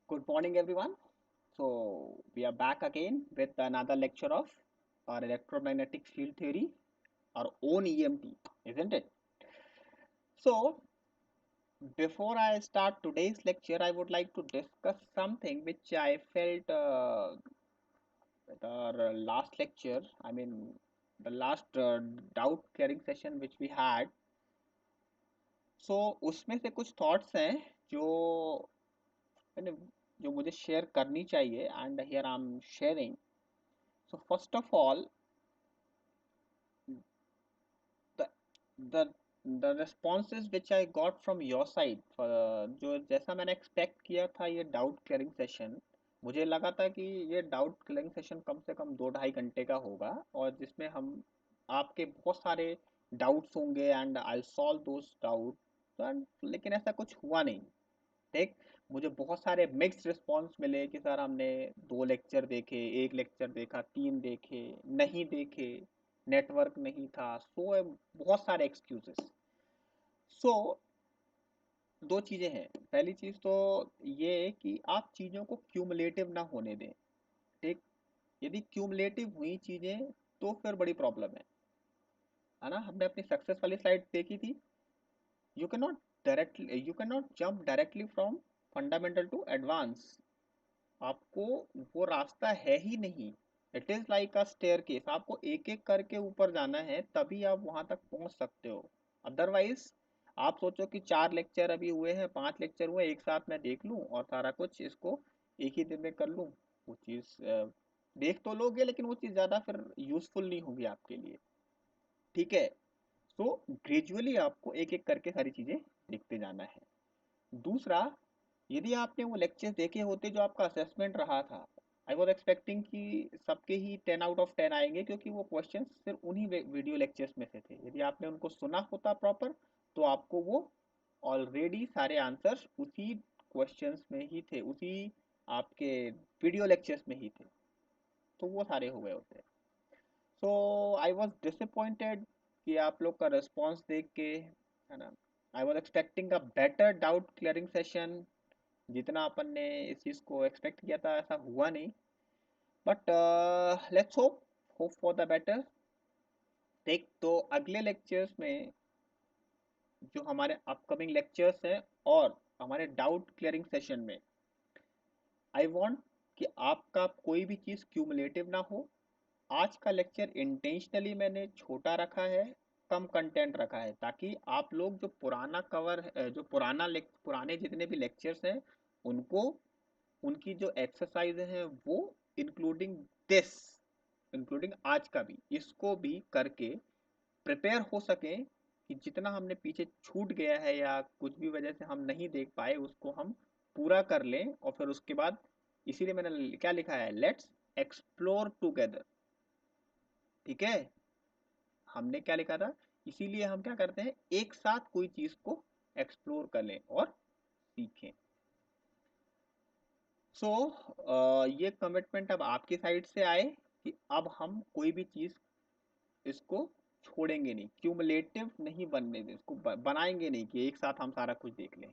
Good morning, everyone. So, we are back again with another lecture of our electromagnetic field theory, our own EMT, isn't it? So, before I start today's lecture, I would like to discuss something which I felt at our last lecture. The last doubt clearing session which we had. So, उसमें से कुछ thoughts हैं जो मैंने जो मुझे share करनी चाहिए and here I am sharing. So first of all, the the the responses which I got from your side, जो जैसा मैंने एक्सपेक्ट किया था ये डाउट क्लियरिंग सेशन, मुझे लगा था कि ये डाउट क्लियरिंग सेशन कम से कम 2-2.5 घंटे का होगा और जिसमें हम आपके बहुत सारे डाउट्स होंगे and I solve those doubt. लेकिन ऐसा कुछ हुआ नहीं. देख, मुझे बहुत सारे मिक्स्ड रिस्पॉन्स मिले कि सर हमने 2 लेक्चर देखे, एक लेक्चर देखा, 3 देखे, नहीं देखे, नेटवर्क नहीं था, बहुत सारे एक्सक्यूजेस. सो दो चीजें हैं. पहली चीज तो ये कि आप चीजों को क्यूमुलेटिव ना होने दें. ठीक. यदि क्यूमुलेटिव हुई चीजें तो फिर बड़ी प्रॉब्लम है ना. हमने अपनी सक्सेस वाली स्लाइड देखी थी. You can not jump directly from fundamental to advance. आपको वो रास्ता है ही नहीं. It is like a staircase. आपको एक एक करके ऊपर जाना है तभी आप वहां तक पहुंच सकते हो. अदरवाइज आप सोचो कि 4 लेक्चर अभी हुए हैं, 5 लेक्चर हुए, एक साथ मैं देख लूं और सारा कुछ इसको एक ही दिन में कर लूं. वो चीज देख तो लोगे लेकिन वो चीज ज्यादा फिर यूजफुल नहीं होगी आपके लिए. ठीक है. सो ग्रेजुअली आपको एक एक करके सारी चीजें देखते जाना है. दूसरा, यदि आपने वो लेक्चर्स देखे होते जो आपका असेसमेंट रहा था, आई वॉज एक्सपेक्टिंग कि सबके ही 10 आउट ऑफ 10 आएंगे क्योंकि वो क्वेश्चंस सिर्फ उन्हीं वीडियो लेक्चर्स में से थे. यदि आपने उनको सुना होता प्रॉपर तो आपको वो ऑलरेडी सारे आंसर्स उसी क्वेश्चंस में ही थे, उसी आपके वीडियो लेक्चर्स में ही थे, तो वो सारे हो गए होते. सो आई वॉज डिसअपॉइंटेड कि आप लोग का रिस्पॉन्स देख के, है ना. I was expecting a better doubt clearing session. जितना अपन ने इस चीज को एक्सपेक्ट किया था ऐसा हुआ नहीं. But let's hope hope for the better. देख, तो अगले लेक्चर्स में जो हमारे अपकमिंग लेक्चर्स हैं और हमारे डाउट क्लियरिंग सेशन में, आई वांट कि आपका कोई भी चीज क्यूमुलेटिव ना हो. आज का लेक्चर इंटेंशनली मैंने छोटा रखा है, कम कंटेंट रखा है, ताकि आप लोग जो पुराना कवर जो पुराने जितने भी लेक्चर्स हैं उनको, उनकी जो एक्सरसाइज है वो इंक्लूडिंग दिस, इंक्लूडिंग आज का भी, इसको भी करके प्रिपेयर हो सके कि जितना हमने पीछे छूट गया है या कुछ भी वजह से हम नहीं देख पाए उसको हम पूरा कर लें. और फिर उसके बाद इसीलिए मैंने क्या लिखा है, लेट्स एक्सप्लोर टुगेदर. ठीक है. हमने क्या लिखा था, इसीलिए हम क्या करते हैं, एक साथ कोई चीज को एक्सप्लोर कर लें और सीखें. सो ये कमिटमेंट अब आपकी साइड से आए कि अब हम कोई भी चीज इसको छोड़ेंगे नहीं, क्यूमुलेटिव नहीं बनने दें इसको, बनाएंगे नहीं कि एक साथ हम सारा कुछ देख लें.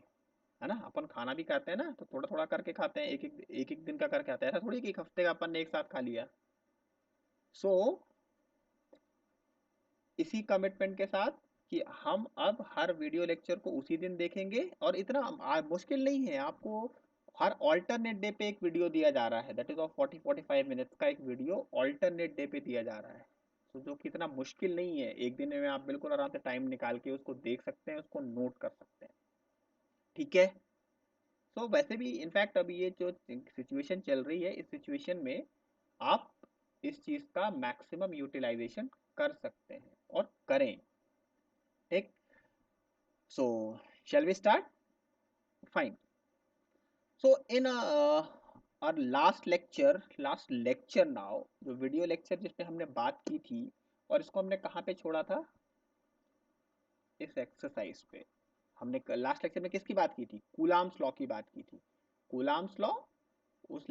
है ना. अपन खाना भी खाते हैं ना तो थोड़ा थोड़ा करके खाते हैं, एक एक दिन का करके आते हैं. ऐसा थोड़ी कि एक हफ्ते का अपन ने एक साथ खा लिया. सो इसी कमिटमेंट के साथ कि हम अब हर वीडियो लेक्चर को उसी दिन देखेंगे. और इतना मुश्किल नहीं है. आपको हर ऑल्टरनेट डे पे एक वीडियो दिया जा रहा है, दैट इज ऑफ 40-45 मिनट्स का एक वीडियो ऑल्टरनेट डे पे दिया जा रहा है. तो जो कि इतना मुश्किल नहीं है, एक दिन में आप बिल्कुल आराम से टाइम निकाल के उसको देख सकते हैं, उसको नोट कर सकते हैं. ठीक है. सो वैसे भी इनफैक्ट अभी ये जो सिचुएशन चल रही है, इस सिचुएशन में आप इस चीज का मैक्सिमम यूटिलाइजेशन कर सकते हैं और करें. ठीक. सो shall we start? Fine. So in our last lecture now, जो वीडियो लेक्चर जिसपे हमने बात की थी और इसको हमने कहाँ पे छोड़ा था, इस एक्सरसाइज पे. हमने लास्ट लेक्चर में किसकी बात की थी, कूलाम्स लॉ की बात की थी. कूलाम्स लॉ, उस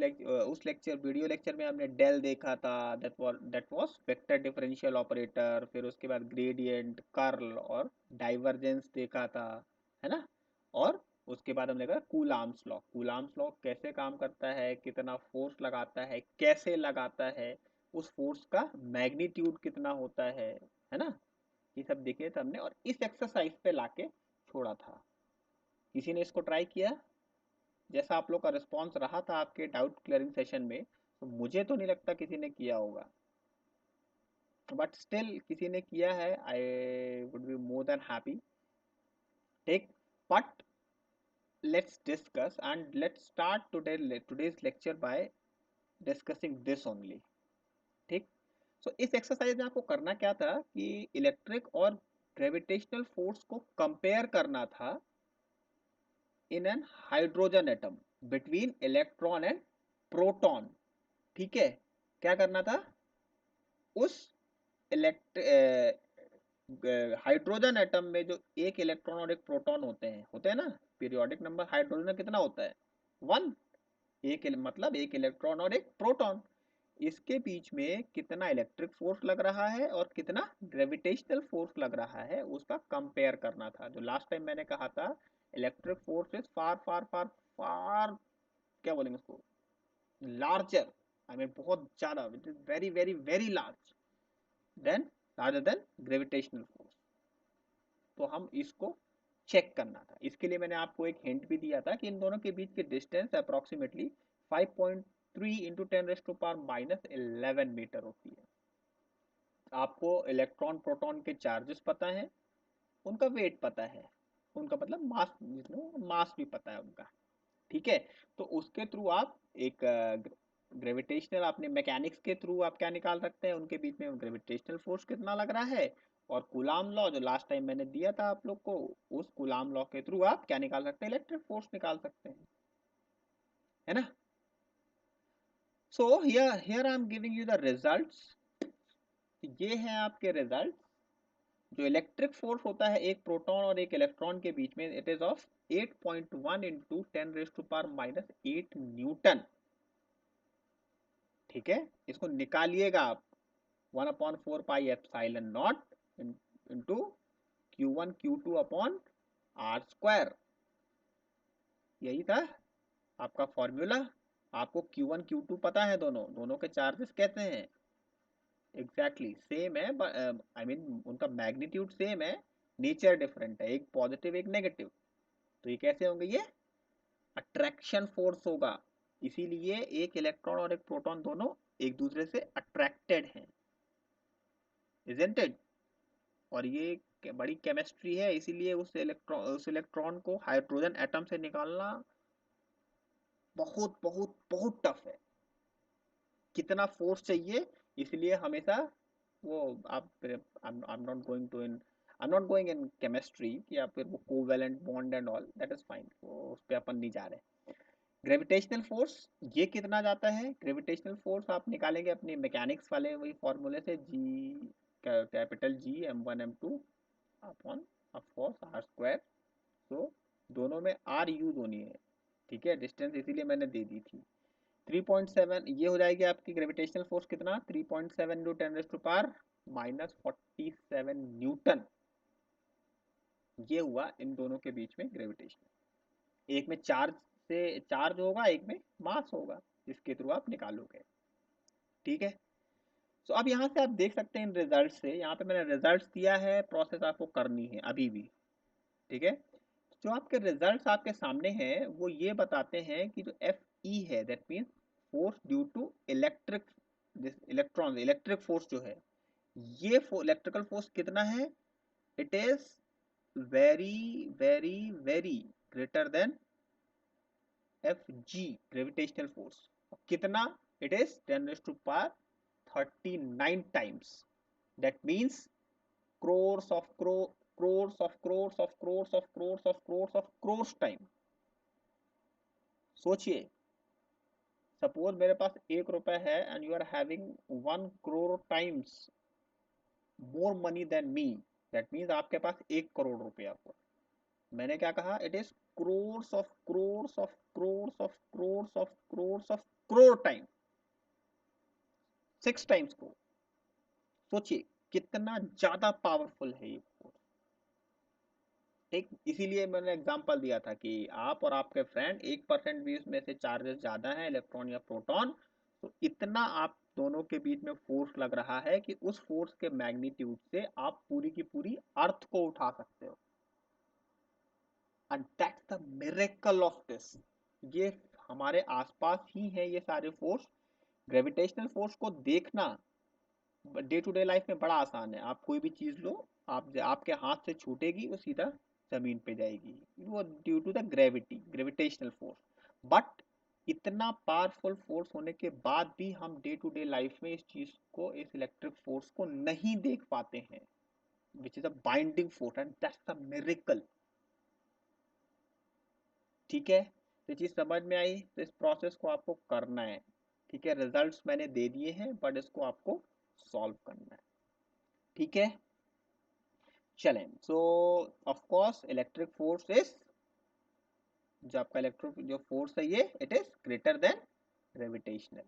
लेक्चर वीडियो लेक्चर में हमने डेल देखा था, that was vector differential operator. फिर उसके बाद ग्रेडियंट, कर्ल और डाइवर्जेंस देखा था, है ना. और उसके बाद हमने कहा कूलाम्स लॉ। कूलाम्स लॉ कैसे काम करता है, कितना फोर्स लगाता है, कैसे लगाता है, उस फोर्स का मैग्नीट्यूड कितना होता है ना, ये सब देखे थे हमने और इस एक्सरसाइज पे लाके छोड़ा था। किसी ने इसको ट्राई किया? जैसा आप लोग का रिस्पॉन्स रहा था आपके डाउट क्लियरिंग सेशन में, तो मुझे तो नहीं लगता किसी ने किया होगा, बट स्टिल किसी ने किया है, I would be more than happy. ठीक, but let's discuss and let's start today's lecture by discussing this only। ठीक, सो इस एक्सरसाइज में आपको करना क्या था कि इलेक्ट्रिक और ग्रेविटेशनल फोर्स को कंपेयर करना था in an hydrogen atom between electron and proton. ठीक है, क्या करना था, उस इलेक्ट हाइड्रोजन एटम में जो एक इलेक्ट्रॉन और एक प्रोटॉन होते हैं ना, पीरियोडिक नंबर हाइड्रोजन में कितना होता है, 1। मतलब एक इलेक्ट्रॉन और एक प्रोटॉन, इसके बीच में कितना इलेक्ट्रिक फोर्स लग रहा है और कितना ग्रेविटेशनल फोर्स लग रहा है, उसका कंपेयर करना था। जो लास्ट टाइम मैंने कहा था, electric force is far far far far, क्या बोलेंगे उसको, लार्जर, आई मीन बहुत ज्यादा, which is very very very large than, larger than gravitational force. तो हम इसको चेक करना था, इसके लिए मैंने आपको एक हिंट भी दिया था कि इन दोनों के बीच की डिस्टेंस अप्रोक्सीमेटली 5.3 इंटू 10⁻⁻11 मीटर होती है। आपको इलेक्ट्रॉन प्रोटॉन के चार्जेस पता है, उनका वेट पता है, उनका मतलब मास, जिसमें मास भी पता है उनका। ठीक है, तो उसके थ्रू आप एक ग्रेविटेशनल, आपने मैकेनिक्स के थ्रू आप क्या निकाल सकते हैं, उनके बीच में ग्रेविटेशनल फोर्स कितना लग रहा है, और कूलाम लॉ जो लास्ट टाइम मैंने दिया था आप लोग को, उस कूलाम लॉ के थ्रू आप क्या निकाल सकते हैं, इलेक्ट्रिक फोर्स निकाल सकते हैं, है ना। So here I am giving you the results. ये हैं आपके रिजल्ट। जो इलेक्ट्रिक फोर्स होता है एक प्रोटॉन और एक इलेक्ट्रॉन के बीच में, it is of 8.1 into 10⁻⁻8 Newton. ठीक है, इसको निकालिएगा आप, 1/4πε0 into Q1 Q2 upon R²। यही था आपका फॉर्मूला। आपको Q1 Q2 पता है, दोनों दोनों के चार्जेस कैसे हैं, एग्जैक्टली सेम है, आई मीन उनका मैग्नीट्यूड सेम है, नेचर डिफरेंट है, एक पॉजिटिव एक नेगेटिव। तो ये कैसे होंगे, ये अट्रैक्शन फोर्स होगा, इसीलिए एक इलेक्ट्रॉन और एक प्रोटॉन दोनों एक दूसरे से अट्रैक्टेड हैं, इजंट इट। और ये बड़ी केमिस्ट्री है, इसीलिए उस इलेक्ट्रॉन को हाइड्रोजन एटम से निकालना बहुत बहुत बहुत टफ है। कितना फोर्स चाहिए, इसलिए हमेशा वो आप, I am not going in chemistry कि आप फिर वो covalent bond and all, that is fine, उस पर अपन नहीं जा रहे। ग्रेविटेशनल फोर्स ये कितना जाता है, ग्रेविटेशनल फोर्स आप निकालेंगे अपनी मैकेनिक्स वाले वही फॉर्मूले से, G capital G m1 m2 upon of course R²। तो दोनों में R यूज होनी है, ठीक है, डिस्टेंस इसीलिए मैंने दे दी थी। 3.7 ये हो जाएगी आपकी ग्रेविटेशनल फोर्स कितना, 3.7 इंटू 10⁻⁻47 न्यूटन। ये हुआ इन दोनों के बीच में ग्रेविटेशन। एक में चार्ज होगा, एक में मास होगा, जिसके थ्रू आप निकालोगे। ठीक है, तो अब यहाँ से आप देख सकते हैं इन रिजल्ट से, यहाँ पे मैंने रिजल्ट दिया है, प्रोसेस आपको करनी है अभी भी। ठीक है, जो आपके रिजल्ट्स आपके सामने हैं वो ये बताते हैं कि जो एफ ई है, that means force due to electron, electric force जो है, ये इलेक्ट्रिकल फोर्स कितना है, it is very very very greater than F G gravitational force. कितना, it is 10⁻39 times, that means crores of crores of crores of crores of crores of crores of crores time. सोचिए, suppose मेरे पास 1 रुपए है and you are having 1 crore times more money than me, that means आपके पास 1 करोड़ रुपया हुआ। मैंने क्या कहा, it is crores of crores of crores of crores of crores of crore time, 6 times को। सोचिए कितना ज्यादा पावरफुल है ये फोर्स। ठीक, इसीलिए मैंने एग्जांपल दिया था कि आप और आपके फ्रेंड 1% भी उसमें से चार्जेस ज्यादा है, इलेक्ट्रॉन या प्रोटॉन, तो इतना आप दोनों के बीच में फोर्स लग रहा है कि उस फोर्स के मैग्नीट्यूड से आप पूरी की पूरी अर्थ को उठा सकते हो। And that's the miracle of this. ये हमारे आसपास ही है ये सारे फोर्स। ग्रेविटेशनल फोर्स को देखना डे टू डे लाइफ में बड़ा आसान है। आप कोई भी चीज लो, आप आपके हाथ से छूटेगी वो सीधा जमीन पे जाएगी, वो due to the gravity, gravitational force. But इतना पावरफुल फोर्स होने के बाद भी हम डे टू डे लाइफ में इस चीज को, इस इलेक्ट्रिक फोर्स को नहीं देख पाते हैं, which is a binding force, and that's the miracle. ठीक है, ये चीज समझ में आई? तो इस प्रोसेस को आपको करना है। ठीक है, रिजल्ट्स मैंने दे दिए हैं, बट इसको आपको सॉल्व करना है। ठीक है, चलें। सो of course electric force is, जो आपका इलेक्ट्रिक जो फोर्स है ये, it is greater than gravitational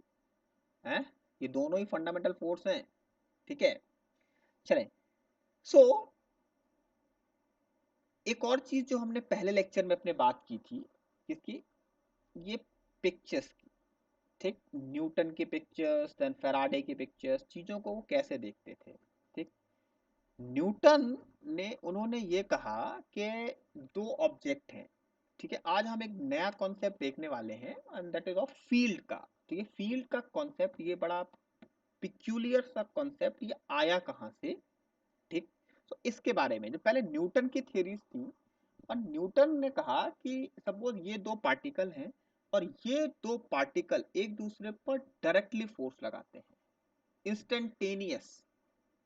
है। ये दोनों ही फंडामेंटल फोर्स हैं। ठीक है, चलें। सो एक और चीज जो हमने पहले लेक्चर में अपने बात की थी, किसकी? ये पिक्चर्स की। ठीक, न्यूटन की पिक्चर्स, देन फैराडे की पिक्चर्स, चीजों को वो कैसे देखते थे। ठीक, न्यूटन ने, उन्होंने ये कहा कि दो ऑब्जेक्ट हैं। ठीक है, आज हम एक नया कॉन्सेप्ट देखने वाले हैं, and that is of field का। ठीक है, फील्ड का कॉन्सेप्ट ये बड़ा पिक्यूलियर सा कॉन्सेप्ट, ये आया कहां से? ठीक, तो इसके बारे में जो पहले न्यूटन की थ्योरीज थी, और न्यूटन ने कहा कि सपोज ये दो पार्टिकल हैं, और ये दो पार्टिकल एक दूसरे पर डायरेक्टली फोर्स लगाते हैं, इंस्टेंटेनियस।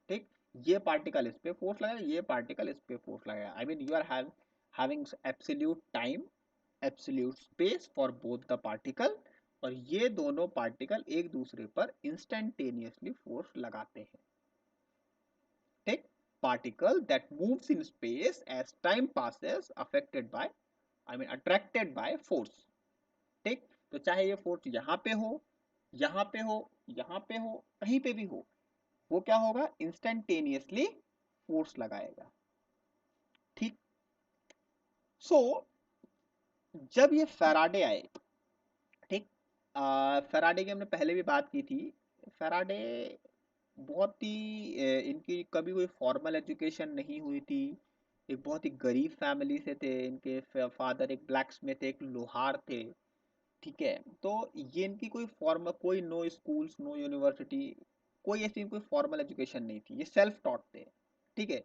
ठीक, ये पार्टिकल इस पे फोर्स लगाएगा, ये पार्टिकल इस पे फोर्स लगाएगा। I mean you are having absolute time, absolute space for both the particle, और ये दोनों पार्टिकल एक दूसरे पर इंस्टेंटेनियसली फोर्स लगाते हैं। ठीक, particle that moves in space as time passes affected by, I mean attracted by force। ठीक, तो चाहे ये फोर्स यहाँ पे हो, यहाँ पे हो, यहाँ पे हो, कहीं पे भी हो, वो क्या होगा? इंस्टेंटेनियसली फोर्स लगाएगा। ठीक, सो जब ये फैराडे आए, ठीक, फैराडे की हमने पहले भी बात की थी। फैराडे बहुत ही इनकी कभी कोई फॉर्मल एजुकेशन नहीं हुई थी। एक बहुत ही गरीब फैमिली से थे, इनके फादर एक ब्लैक स्मिथ, एक लोहार थे। ठीक है, तो ये इनकी कोई फॉर्मल, कोई नो स्कूल्स, नो यूनिवर्सिटी, कोई ऐसी कोई फॉर्मल एजुकेशन नहीं थी। ये सेल्फ टॉट थे। ठीक है,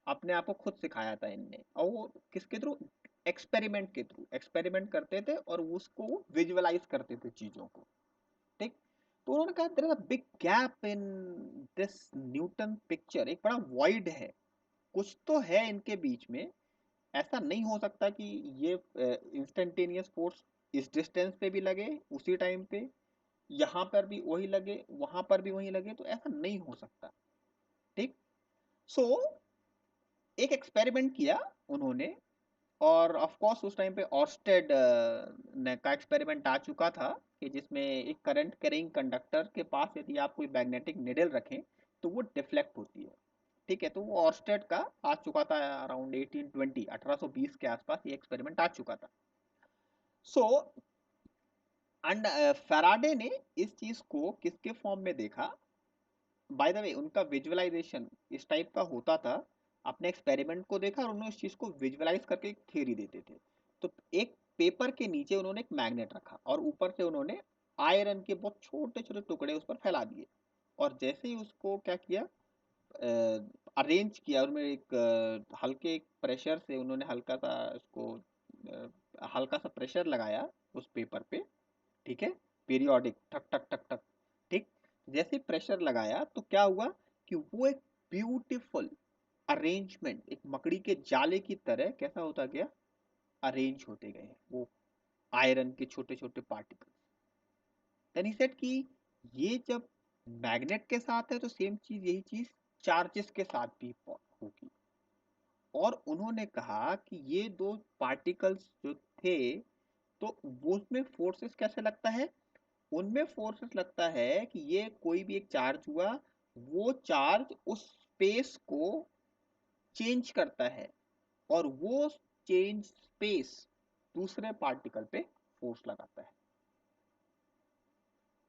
अपने आप को खुद सिखाया था इनने, और वो किसके थ्रू? एक्सपेरिमेंट के थ्रू एक्सपेरिमेंट करते थे, और उसको विजुअलाइज करते थे चीजों को। ठीक, तो उन्होंने कहा there is a big gap in this Newton picture, एक बड़ा वॉइड है, कुछ तो है इनके बीच में। ऐसा नहीं हो सकता कि ये इंस्टेंटेनियस फोर्स इस डिस्टेंस पे भी लगे उसी टाइम पे, यहाँ पर भी वही लगे, वहां पर भी वही लगे, तो ऐसा नहीं हो सकता। ठीक, सो एक एक्सपेरिमेंट किया उन्होंने, और ऑफ कोर्स उस टाइम पे ऑर्स्टेड ने का एक्सपेरिमेंट आ चुका था, कि जिसमें एक करंट कैरिंग कंडक्टर के पास यदि आप कोई मैग्नेटिक निडल रखें तो वो डिफ्लेक्ट होती है। ठीक है, तो वो ऑर्स्टेड का आ चुका था अराउंड 1820, 1820 के आसपास ये एक्सपेरिमेंट आ चुका था। सो एंड फैराडे ने इस चीज को किसके फॉर्म में देखा? बाय द वे, उनका विजुअलाइजेशन इस टाइप का होता था। अपने एक्सपेरिमेंट को देखा, और उन्होंने इस चीज को विजुअलाइज करके एक थ्योरी देते थे। तो एक पेपर के नीचे उन्होंने एक मैग्नेट रखा, और ऊपर से उन्होंने आयरन के बहुत छोटे छोटे टुकड़े उस पर फैला दिए, और जैसे ही उसको क्या किया, अरेंज किया, उनमें एक हल्के प्रेशर से उन्होंने हल्का सा उसको, हल्का सा प्रेशर लगाया उस पेपर पे। ठीक है, पीरियोडिक, ठक ठक ठक ठक। ठीक, जैसे प्रेशर लगाया तो क्या हुआ कि वो एक ब्यूटीफुल अरेंजमेंट, एक मकड़ी के जाले की तरह कैसा होता गया? अरेंज होते गए वो आयरन के छोटे छोटे पार्टिकल्स। देन ही सेड कि ये जब मैग्नेट के साथ है तो सेम चीज, यही चीज चार्जेस के साथ भी होगी। और उन्होंने कहा कि ये दो पार्टिकल्स जो थे, तो वो उसमें फोर्सेस कैसे लगता है? उनमें फोर्सेस लगता है कि ये कोई भी एक चार्ज हुआ, वो चार्ज उस स्पेस को चेंज करता है, और वो चेंज स्पेस दूसरे पार्टिकल पे फोर्स लगाता है।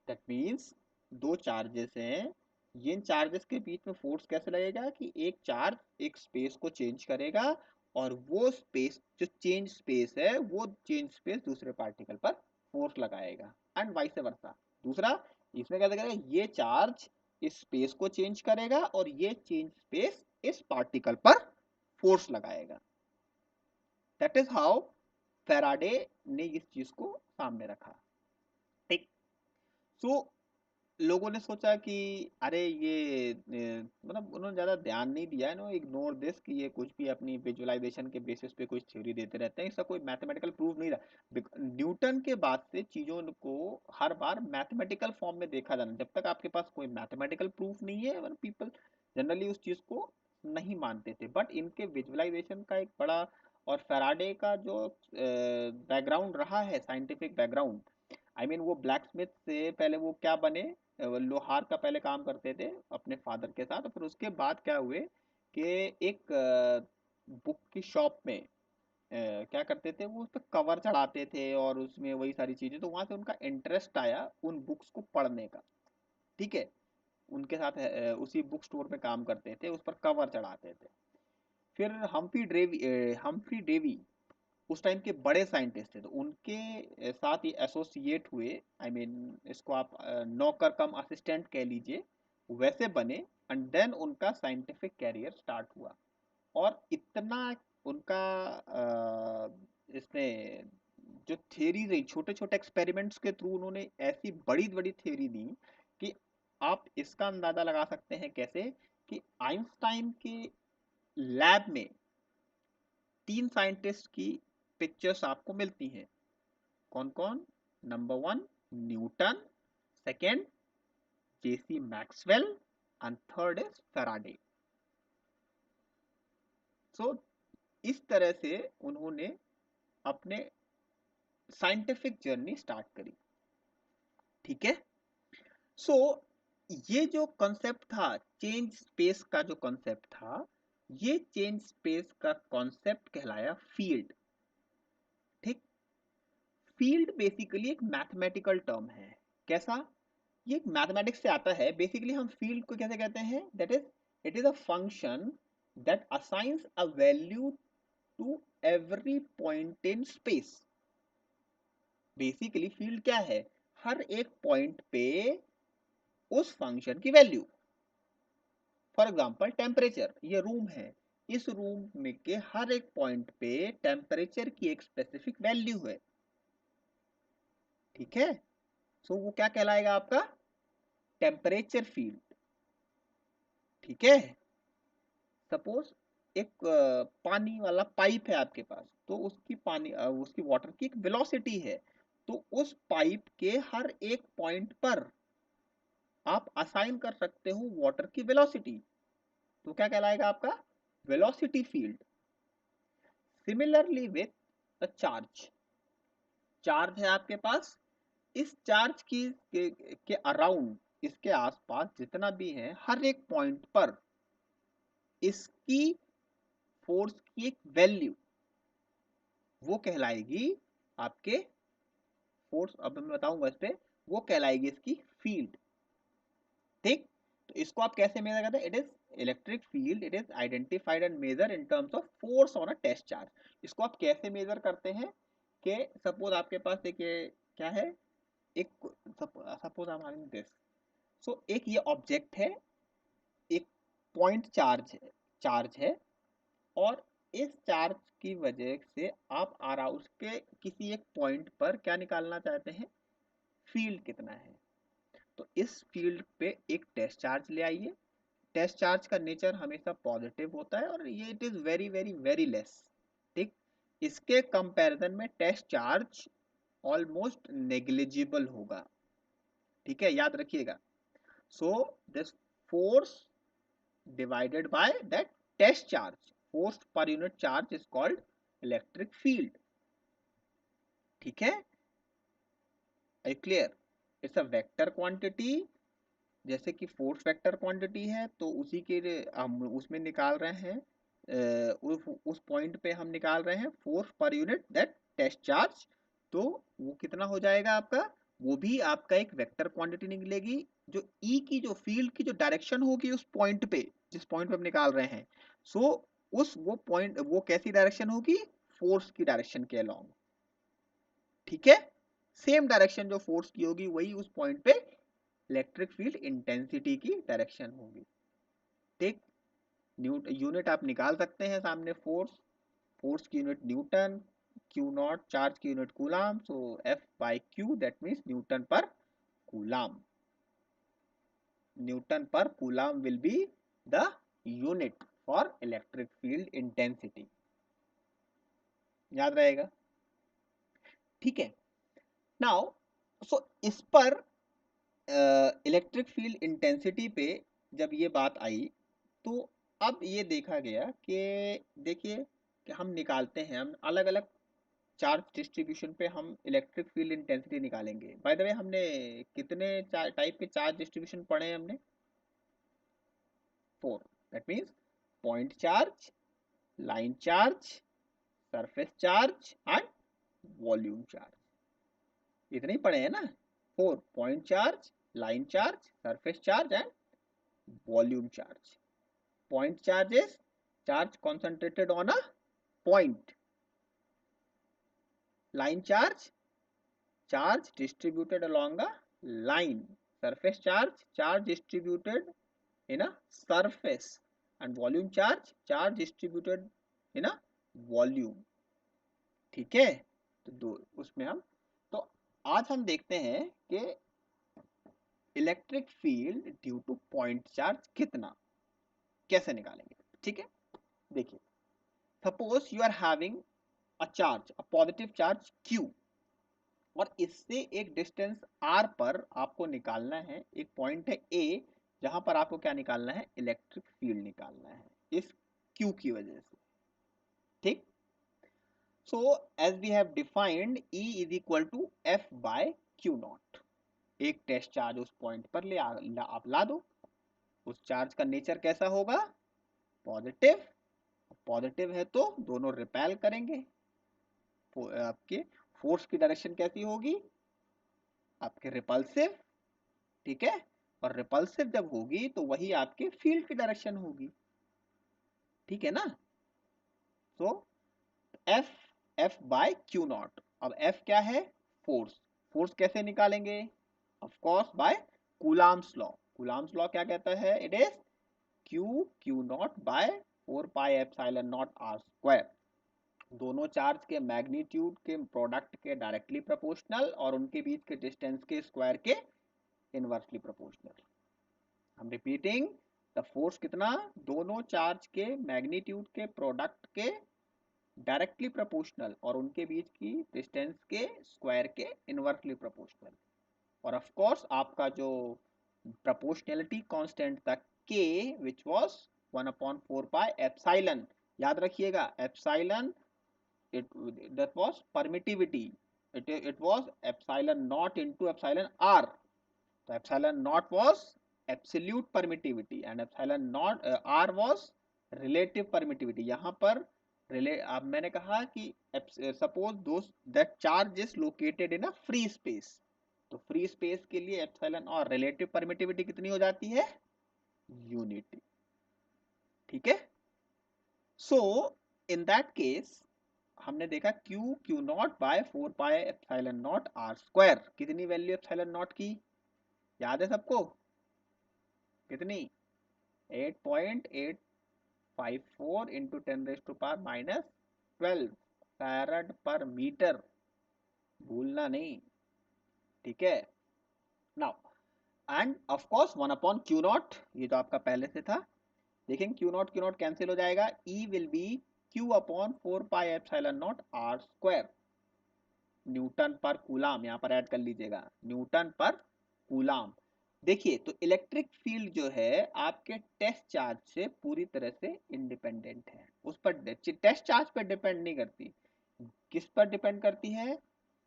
दैट मीन्स दो चार्जेस हैं, ये चार्जेस के बीच में फोर्स कैसे लगेगा कि एक चार्ज एक स्पेस को चेंज करेगा और वो स्पेस जो चेंज स्पेस है वो चेंज स्पेस दूसरे पार्टिकल पर फोर्स लगाएगा एंड वाइस वर्सा। दूसरा इसमें क्या करेगा, ये चार्ज इस स्पेस को चेंज करेगा और ये चेंज स्पेस इस पार्टिकल पर फोर्स लगाएगा। दैट इज हाउ फैराडे ने इस चीज को सामने रखा। ठीक। सो लोगों ने सोचा कि अरे ये मतलब उन्होंने ज्यादा ध्यान नहीं दिया है, नो इग्नोर दिस कि ये कुछ भी अपनी विजुअलाइजेशन के बेसिस पे कुछ थ्योरी देते रहते हैं, इसका कोई मैथमेटिकल प्रूफ नहीं रहा। न्यूटन के बाद से चीजों को हर बार मैथमेटिकल फॉर्म में देखा जाना, जब तक आपके पास कोई मैथमेटिकल प्रूफ नहीं है पीपल जनरली उस चीज को नहीं मानते थे। बट इनके विजुअलाइजेशन का एक बड़ा और फैराडे का जो बैकग्राउंड रहा है, साइंटिफिक बैकग्राउंड, आई मीन वो ब्लैक स्मिथ से पहले वो क्या बने, लोहार का पहले काम करते थे अपने फादर के साथ, और फिर उसके बाद क्या हुए कि एक बुक की शॉप में क्या करते थे, वो उस पर कवर चढ़ाते थे और उसमें वही सारी चीजें, तो वहां से उनका इंटरेस्ट आया उन बुक्स को पढ़ने का। ठीक है। उनके साथ उसी बुक स्टोर में काम करते थे, उस पर कवर चढ़ाते थे। फिर हम्फ्री डेवी उस टाइम के बड़े साइंटिस्ट थे, तो उनके साथ ये एसोसिएट हुए, आई मीन इसको आप नौकर कम असिस्टेंट कह लीजिए, वैसे बने एंड देन उनका साइंटिफिक कैरियर स्टार्ट हुआ। और इतना उनका इसमें जो थ्योरी रही, छोटे छोटे एक्सपेरिमेंट्स के थ्रू उन्होंने ऐसी बड़ी बड़ी थ्योरी दी कि आप इसका अंदाजा लगा सकते हैं कैसे कि आइंस्टाइन के लैब में 3 साइंटिस्ट की पिक्चर्स आपको मिलती हैं। कौन कौन? Number 1 Newton, second J C Maxwell and third is Faraday. So इस तरह से उन्होंने अपने साइंटिफिक जर्नी स्टार्ट करी। ठीक है। सो ये जो कॉन्सेप्ट था, चेंज स्पेस का जो कॉन्सेप्ट था, ये चेंज स्पेस का कॉन्सेप्ट कहलाया फील्ड। ठीक। फील्ड बेसिकली एक मैथमेटिकल टर्म है। कैसा? ये एक मैथमेटिक्स से आता है। बेसिकली हम फील्ड को कैसे कहते हैं, that is it is a function that assigns a value to every point in space. Basically field क्या है? हर एक पॉइंट पे उस फंक्शन की वैल्यू। फॉर एग्जांपल टेम्परेचर, ये रूम है, इस रूम में के हर एक पॉइंट पे टेम्परेचर की एक स्पेसिफिक वैल्यू है। ठीक है। सो वो क्या कहलाएगा आपका? Temperature field. ठीक है। सपोज एक पानी वाला पाइप है आपके पास, तो उसकी वाटर की एक वेलोसिटी है, तो उस पाइप के हर एक पॉइंट पर आप असाइन कर सकते हो वाटर की वेलोसिटी, तो क्या कहलाएगा आपका? Velocity field. Similarly with a charge, charge है आपके पास, इस चार्ज के अराउंड, इसके आसपास जितना भी है हर एक पॉइंट पर इसकी फोर्स की एक वैल्यू, वो कहलाएगी आपके फोर्स। अब मैं बताऊंगा इस पे, वो कहलाएगी इसकी फील्ड। ठीक। तो इसको आप कैसे मेजर करते हैं? It is electric field, it is identified and measure in terms of force on a test charge. इसको आप कैसे मेजर करते हैं कि सपोज आपके पास एक क्या है, एक suppose I am having this. So एक ये ऑब्जेक्ट है, एक पॉइंट चार्ज है और इस चार्ज की वजह से आप अराउंड के किसी एक पॉइंट पर क्या निकालना चाहते हैं? फील्ड कितना है। तो इस फील्ड पे एक टेस्ट चार्ज ले आइए। टेस्ट चार्ज का नेचर हमेशा पॉजिटिव होता है और ये it is very very very less. ठीक। इसके कंपैरिजन में टेस्ट चार्ज ऑलमोस्ट नेग्लिजिबल होगा। ठीक है, याद रखिएगा। So this force divided by that test charge, force per unit charge is called electric field. ठीक है, I clear? It's a vector quantity, जैसे कि फोर्स वेक्टर क्वांटिटी है, तो उसी के लिए हम उसमें निकाल रहे हैं उस पॉइंट पे हम निकाल रहे हैं force per unit that test charge, तो वो कितना हो जाएगा आपका, वो भी आपका एक वेक्टर क्वांटिटी निकलेगी। जो ई की जो फील्ड की जो डायरेक्शन होगी उस पॉइंट पे, जिस पॉइंट पे हम निकाल रहे हैं, सो उस वो पॉइंट वो कैसी डायरेक्शन होगी, फोर्स की डायरेक्शन के अलोंग। ठीक है, सेम डायरेक्शन जो फोर्स की होगी वही उस पॉइंट पे इलेक्ट्रिक फील्ड इंटेंसिटी की डायरेक्शन होगी। ठीक, यूनिट आप निकाल सकते हैं सामने, फोर्स की unit Newton, q naught charge की unit coulomb, so F by q that means Newton per coulomb. Newton per coulomb will be the unit for electric field intensity, याद रहेगा। ठीक है, नाउ सो इस पर इलेक्ट्रिक फील्ड इंटेंसिटी पे जब ये बात आई, तो अब ये देखा गया कि देखिए कि हम निकालते हैं, हम अलग अलग चार्ज डिस्ट्रीब्यूशन पे हम इलेक्ट्रिक फील्ड इंटेंसिटी निकालेंगे। बाय द वे हमने कितने टाइप के चार्ज डिस्ट्रीब्यूशन पढ़े हैं हमने, 4, that means point charge, line charge, surface charge and volume charge, इतने ही पढ़े हैं ना। 4, point charge, line charge, surface charge and volume charge. Point charge is charge concentrated on a point. Line charge, charge distributed along a line. Surface charge, charge distributed in a surface. And volume charge, charge distributed in a volume. ठीक है, तो दो उसमें हम, तो आज हम देखते हैं कि electric field due to point charge कितना, कैसे निकालेंगे। ठीक है, देखिए, suppose you are having a charge, a positive charge Q, और इससे एक डिस्टेंस R पर आपको निकालना है, एक पॉइंट है A जहां पर आपको क्या निकालना है, इलेक्ट्रिक फील्ड निकालना है इस Q की वजह से। ठीक, so as we have defined E is equal to F by Q not. एक टेस्ट चार्ज उस पॉइंट पर आप ला दो, उस चार्ज का नेचर कैसा होगा, पॉजिटिव। पॉजिटिव है तो दोनों रिपेल करेंगे, आपके फोर्स की डायरेक्शन कैसी होगी, आपके रिपल्सिव। ठीक है, और रिपल्सिव जब होगी तो वही आपके फील्ड की डायरेक्शन होगी। ठीक है ना, तो F F by Q not. अब एफ क्या है, फोर्स। फोर्स कैसे निकालेंगे, of course by Coulomb's law. Coulomb's law क्या कहता है, it is Q Q not by 4 pi epsilon not r square. दोनों चार्ज के मैग्नीट्यूड के प्रोडक्ट के डायरेक्टली प्रोपोर्शनल और उनके बीच के डिस्टेंस के स्क्वायर के इनवर्सली प्रोपोर्शनल। हम रिपीटिंग, द फोर्स कितना, दोनों चार्ज के मैग्नीट्यूड के प्रोडक्ट के डायरेक्टली प्रोपोर्शनल और उनके बीच की डिस्टेंस के स्क्वायर के इनवर्सली प्रोपोर्शनल। और ऑफ कोर्स आपका जो प्रोपोर्शनैलिटी कांस्टेंट था k, which was 1/4 pi epsilon, याद रखिएगा epsilon, that was permittivity, it was epsilon naught into epsilon r, so epsilon naught was absolute permittivity and epsilon naught r was relative permittivity। यहाँ पर अब मैंने कहा कि suppose दो that charge is located in a free space, तो free space के लिए एप्सिलॉन और रिलेटिव परमिटिविटी कितनी हो जाती है, यूनिटी। ठीक है, सो इन दैट केस हमने देखा Q Q not by 4 pi epsilon not R square, कितनी वैल्यू एप्सिलॉन नॉट की, याद है सबको, कितनी, 8.854 इंटू 10⁻⁻12 फैरड पर मीटर, भूलना नहीं। ठीक है, now end of course 1/Q0, ये तो आपका पहले से था। देखेंगे Q0 कैंसिल हो जाएगा, E will be Q/4 pi epsilon not R square, Newton per coulomb, यहां पर ऐड कर लीजिएगा, न्यूटन पर कूलाम। देखिए, तो इलेक्ट्रिक फील्ड जो है आपके टेस्ट चार्ज से पूरी तरह से इंडिपेंडेंट है, उस पर टेस्ट चार्ज पर डिपेंड नहीं करती। किस पर डिपेंड करती है,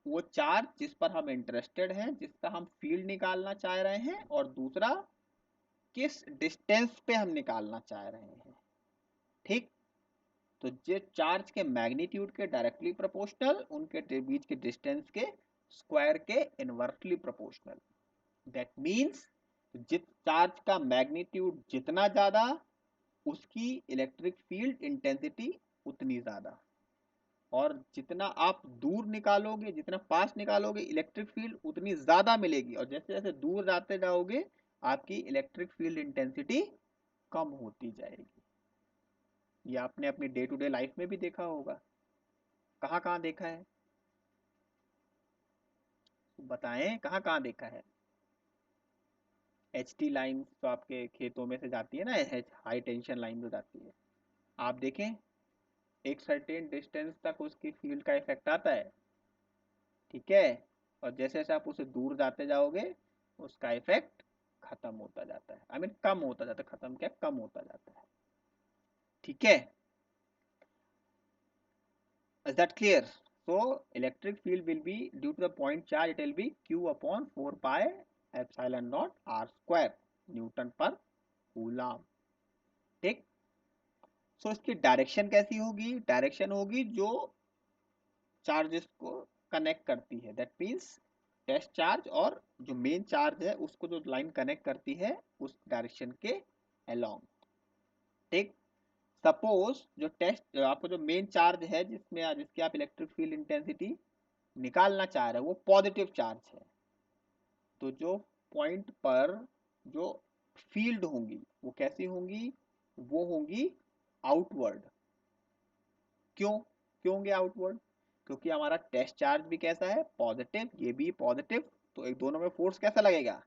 वो चार्ज जिस पर हम इंटरेस्टेड हैं, जिसका हम फील्ड निकालना चाह रहे हैं, और दूसरा किस डिस्टेंस पे हम निकालना चाह रहे हैं। ठीक, तो ये चार्ज के मैग्नीट्यूड के डायरेक्टली प्रोपोर्शनल, उनके बीच के डिस्टेंस के स्क्वायर के इनवर्सली प्रोपोर्शनल। दैट मीन्स जिस चार्ज का मैग्नीट्यूड जितना ज्यादा, उसकी इलेक्ट्रिक फील्ड इंटेंसिटी उतनी ज्यादा, और जितना आप दूर निकालोगे, जितना पास निकालोगे, इलेक्ट्रिक फील्ड उतनी ज्यादा मिलेगी, और जैसे जैसे दूर जाते जाओगे आपकी इलेक्ट्रिक फील्ड इंटेंसिटी कम होती जाएगी। ये आपने अपनी डे टू डे लाइफ में भी देखा होगा। कहाँ कहाँ देखा है, बताएं कहाँ कहाँ देखा है। एच टी लाइन तो आपके खेतों में से जाती है ना, हाई टेंशन लाइन जो जाती है, आप देखें एक सर्टेन डिस्टेंस तक उसकी फील्ड का इफेक्ट आता है, ठीक है, और जैसे जैसे आप उसे दूर जाते जाओगे उसका इफेक्ट खत्म होता जाता है, आई मीन कम होता जाता है, खत्म क्या, कम होता जाता है, ठीक है। Is that clear? so electric field will be due to the point charge, it will be q upon 4 pi epsilon naught r square Newton पर कूलम, ठीक। सो इसकी डायरेक्शन कैसी होगी, डायरेक्शन होगी जो चार्जेस को कनेक्ट करती है, दैट मीन्स टेस्ट चार्ज और जो मेन चार्ज है उसको जो लाइन कनेक्ट करती है उस डायरेक्शन के अलोंग, ठीक। सपोज जो टेस्ट आपको जो मेन चार्ज है जिसमें जिसकी आप इलेक्ट्रिक फील्ड इंटेंसिटी निकालना चाह रहे हो वो पॉजिटिव चार्ज है, तो जो पॉइंट पर जो फील्ड होंगी वो कैसी होंगी, वो होंगी आउटवर्ड। क्यों, क्यों होंगे आउटवर्ड, क्योंकि हमारा टेस्ट चार्ज भी कैसा है, पॉजिटिव, ये भी पॉजिटिव, तो एक दोनों में फोर्स कैसा लगेगा,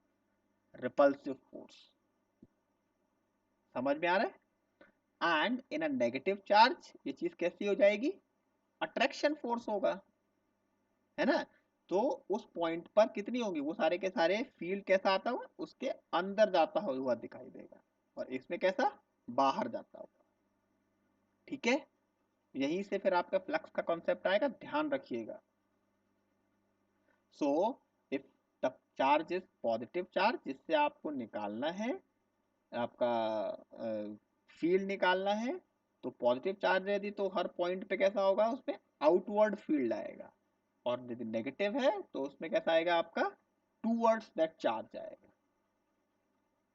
रिपल्सिव फोर्स। समझ में आ रहा है। And in a negative charge ये चीज कैसी हो जाएगी, अट्रैक्शन फोर्स होगा, है ना। तो उस पॉइंट पर कितनी होगी, वो सारे के सारे फील्ड कैसा आता हुआ उसके अंदर जाता हुआ दिखाई देगा, और इसमें कैसा, बाहर जाता हुआ, ठीक है। यहीं से फिर आपका फ्लक्स का कॉन्सेप्ट आएगा, ध्यान रखिएगा। So if the charge is positive charge जिससे आपको निकालना है, आपका फील्ड निकालना है, तो पॉजिटिव चार्ज यदि तो हर पॉइंट पे कैसा होगा, उसमें आउटवर्ड फील्ड आएगा, और यदि नेगेटिव है तो उसमें कैसा आएगा आपका, टूवर्ड्स दैट चार्ज आएगा।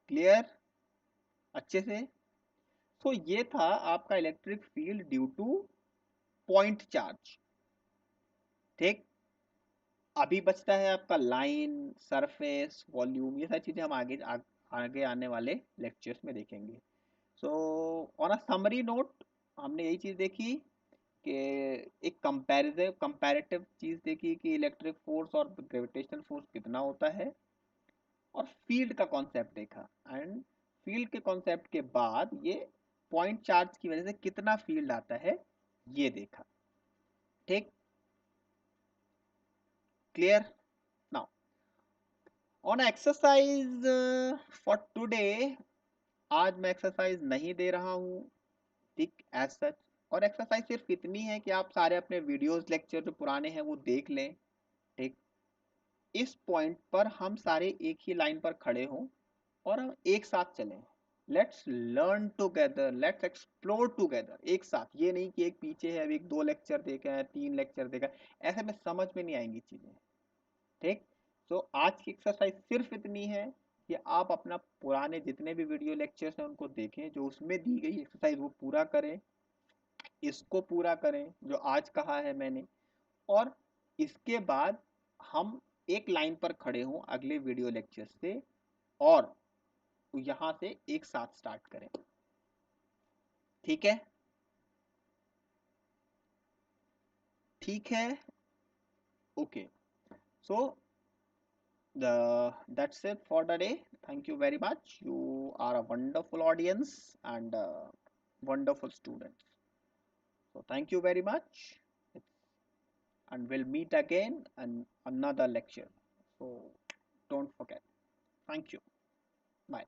क्लियर अच्छे से। तो ये था आपका electric field due to point charge, ठीक। अभी बचता है आपका लाइन, सरफेस, वॉल्यूम, ये सारी चीजें हम आगे आने वाले लेक्चर्स में देखेंगे। So on a summary note हमने यही चीज देखी कि एक कंपैरेटिव चीज देखी कि इलेक्ट्रिक फोर्स और ग्रेविटेशनल फोर्स कितना होता है, और फील्ड का कॉन्सेप्ट देखा, एंड फील्ड के कॉन्सेप्ट के बाद ये पॉइंट चार्ज की वजह से कितना फील्ड आता है ये देखा, ठीक। Clear. Now on exercise for today, आज मैं एक्सरसाइज नहीं दे रहा हूँ, ठीक, एज सच। और एक्सरसाइज सिर्फ इतनी है कि आप सारे अपने वीडियोस लेक्चर जो पुराने हैं वो देख लें, ठीक। इस पॉइंट पर हम सारे एक ही लाइन पर खड़े हों और हम एक साथ चलें, let's learn together, let's explore together, एक साथ। ये नहीं कि एक पीछे है, अभी एक 2 लेक्चर देखा है, 3 लेक्चर देखा है, ऐसे में समझ में नहीं आएंगी चीजें, ठीक। तो आज की एक्सरसाइज सिर्फ इतनी है कि आप अपना पुराने जितने भी वीडियो लेक्चर्स हैं उनको देखें, जो उसमें दी गई एक्सरसाइज वो पूरा करें, इसको पूरा करें जो आज कहा है मैंने, और इसके बाद हम एक लाइन पर खड़े हों अगले वीडियो लेक्चर से, और यहां से एक साथ स्टार्ट करें, ठीक है। ठीक है, okay. So that's it for the day. Thank you very much. You are a wonderful audience and wonderful students. So thank you very much, and we'll meet again in another lecture. So don't forget. Thank you. Bye.